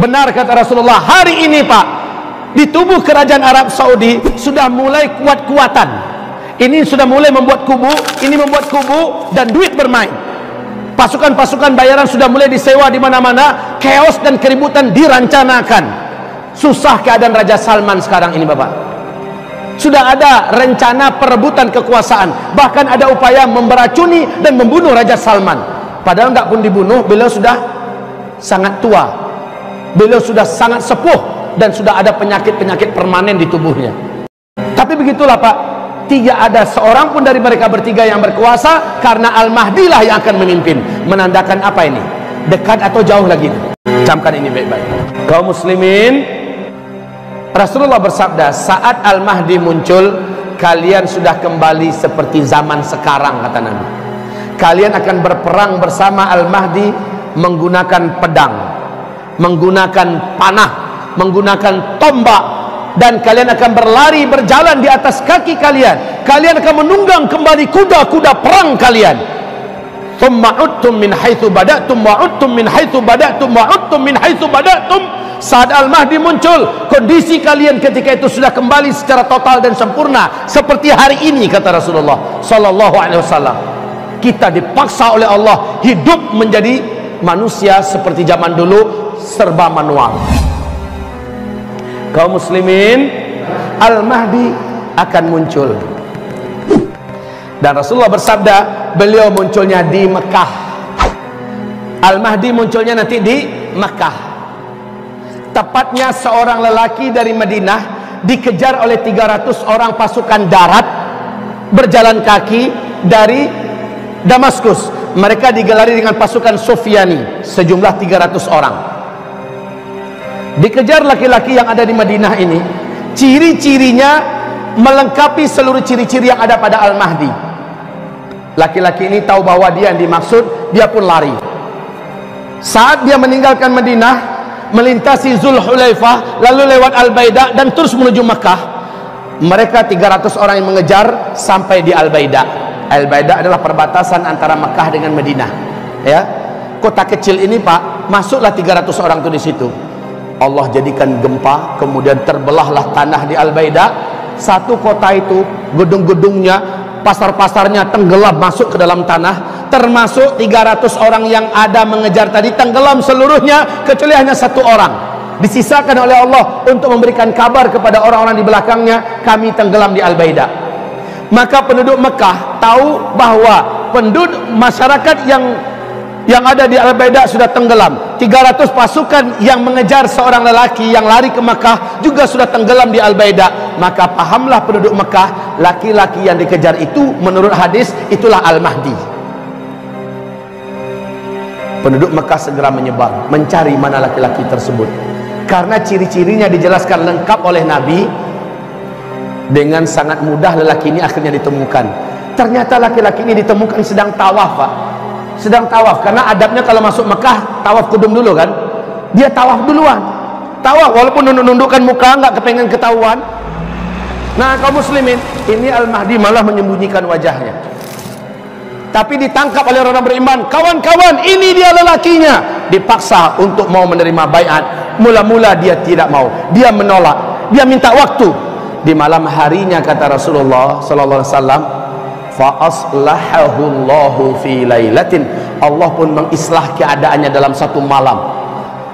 benar kata Rasulullah, hari ini Pak, di tubuh kerajaan Arab Saudi sudah mulai kuat-kuatan. Ini sudah mulai membuat kubu, ini membuat kubu, dan duit bermain. Pasukan-pasukan bayaran sudah mulai disewa di mana-mana. Chaos dan keributan dirancanakan. Susah keadaan Raja Salman sekarang ini Bapak. Sudah ada rencana perebutan kekuasaan, bahkan ada upaya memberacuni dan membunuh Raja Salman. Padahal nggak pun dibunuh, beliau sudah sangat tua, beliau sudah sangat sepuh, dan sudah ada penyakit-penyakit permanen di tubuhnya. Tapi begitulah Pak, tidak ada seorang pun dari mereka bertiga yang berkuasa, karena Al-Mahdi lah yang akan memimpin. Menandakan apa ini? Dekat atau jauh lagi? Camkan ini baik-baik. Kaum muslimin, Rasulullah bersabda, saat Al-Mahdi muncul, kalian sudah kembali seperti zaman sekarang, kata Nabi. Kalian akan berperang bersama Al-Mahdi menggunakan pedang, menggunakan panah, menggunakan tombak, dan kalian akan berlari berjalan di atas kaki kalian. Kalian akan menunggang kembali kuda-kuda perang kalian. Thumma udtum min haitsu bada'tum wa udtum min haitsu bada'tum wa udtum min haitsu bada'tum. Saat Al-Mahdi muncul, kondisi kalian ketika itu sudah kembali secara total dan sempurna seperti hari ini, kata Rasulullah sallallahu alaihi wasallam. Kita dipaksa oleh Allah hidup menjadi manusia seperti zaman dulu, serba manual. Kaum muslimin, Al-Mahdi akan muncul. Dan Rasulullah bersabda, beliau munculnya di Mekah. Al-Mahdi munculnya nanti di Mekah. Tepatnya seorang lelaki dari Madinah dikejar oleh 300 orang pasukan darat berjalan kaki dari Damaskus. Mereka digelari dengan pasukan Sufyani, sejumlah 300 orang. Dikejar laki-laki yang ada di Madinah ini. Ciri-cirinya melengkapi seluruh ciri-ciri yang ada pada Al-Mahdi. Laki-laki ini tahu bahwa dia yang dimaksud, dia pun lari. Saat dia meninggalkan Madinah, melintasi Zulhulaifah, lalu lewat Al-Baida dan terus menuju Mekah, mereka 300 orang yang mengejar sampai di Al-Baida. Al-Baida adalah perbatasan antara Mekah dengan Madinah, ya. Kota kecil ini Pak, masuklah 300 orang itu di situ. Allah jadikan gempa, kemudian terbelahlah tanah di Al-Baida. Satu kota itu, gedung-gedungnya, pasar-pasarnya tenggelam masuk ke dalam tanah. Termasuk 300 orang yang ada mengejar tadi tenggelam seluruhnya, kecuali hanya satu orang disisakan oleh Allah untuk memberikan kabar kepada orang-orang di belakangnya, kami tenggelam di Al-Baida. Maka penduduk Mekah tahu bahwa penduduk masyarakat yang ada di Al-Baida sudah tenggelam. 300 pasukan yang mengejar seorang lelaki yang lari ke Mekah juga sudah tenggelam di Al-Baida. Maka pahamlah penduduk Mekah, laki-laki yang dikejar itu menurut hadis itulah Al-Mahdi. Penduduk Mekah segera menyebar mencari mana laki-laki tersebut, karena ciri-cirinya dijelaskan lengkap oleh Nabi. Dengan sangat mudah lelaki ini akhirnya ditemukan. Ternyata laki-laki ini ditemukan sedang tawaf Pak. Sedang tawaf, karena adabnya kalau masuk Mekah tawaf kudum dulu kan. Dia tawaf duluan, tawaf walaupun nunduk-nundukkan muka, nggak kepengen ketahuan. Nah kaum muslimin, ini Al-Mahdi malah menyembunyikan wajahnya. Tapi ditangkap oleh orang beriman. Kawan-kawan, ini dia lelakinya. Dipaksa untuk mau menerima baiat. Mula-mula dia tidak mau, dia menolak, dia minta waktu. Di malam harinya kata Rasulullah sallallahu alaihi wasallam, fa aslahahu Allahu fi lailatin. Allah pun mengislah keadaannya dalam satu malam.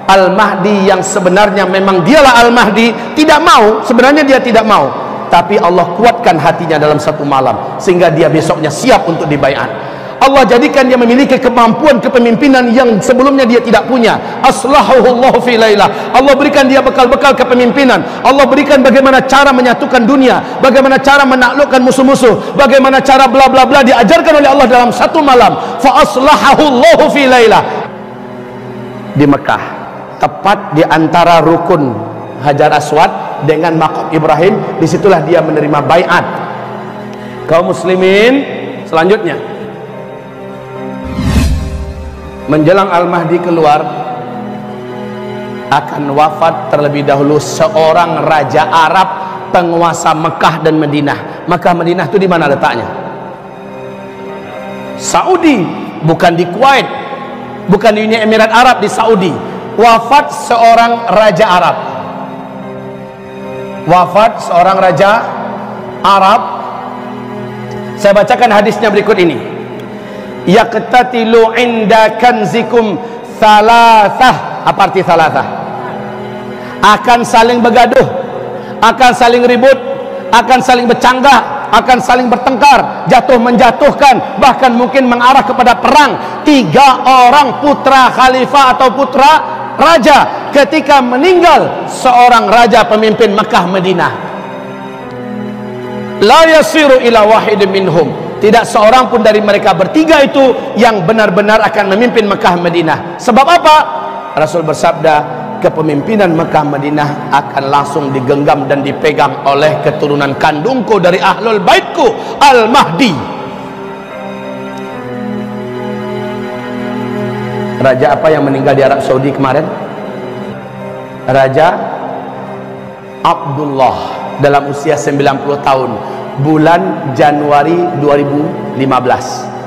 Al-Mahdi yang sebenarnya memang dialah Al-Mahdi tidak mau, sebenarnya dia tidak mau, tapi Allah kuatkan hatinya dalam satu malam sehingga dia besoknya siap untuk dibaiat. Allah jadikan dia memiliki kemampuan kepemimpinan yang sebelumnya dia tidak punya. Aslahahullahu fi lailah. Allah berikan dia bekal-bekal kepemimpinan. Allah berikan bagaimana cara menyatukan dunia, bagaimana cara menaklukkan musuh-musuh, bagaimana cara bla bla bla diajarkan oleh Allah dalam satu malam. Fa aslahahullahu fi lailah. Di Mekah, tepat di antara rukun Hajar Aswad dengan Maqam Ibrahim, disitulah dia menerima baiat. Kaum muslimin, selanjutnya menjelang Al-Mahdi keluar, akan wafat terlebih dahulu seorang raja Arab penguasa Mekah dan Madinah. Mekah Madinah itu di mana letaknya? Saudi, bukan di Kuwait, bukan di Uni Emirat Arab, di Saudi. wafat seorang raja Arab. Wafat seorang raja Arab. Saya bacakan hadisnya berikut ini. Yaqtatilu inda kanzikum thalathah. Apa arti thalathah? Akan saling bergaduh, akan saling ribut, akan saling bercanggah, akan saling bertengkar, jatuh menjatuhkan, bahkan mungkin mengarah kepada perang. 3 orang putra khalifah atau putra raja ketika meninggal seorang raja pemimpin Mekah Madinah, la yasiru ila wahid minhum, tidak seorang pun dari mereka bertiga itu yang benar-benar akan memimpin Mekah Madinah. Sebab apa? Rasul bersabda, kepemimpinan Mekah Madinah akan langsung digenggam dan dipegang oleh keturunan kandungku dari ahlul baitku, Al-Mahdi. Raja apa yang meninggal di Arab Saudi kemarin? Raja Abdullah, dalam usia 90 tahun, bulan Januari 2015.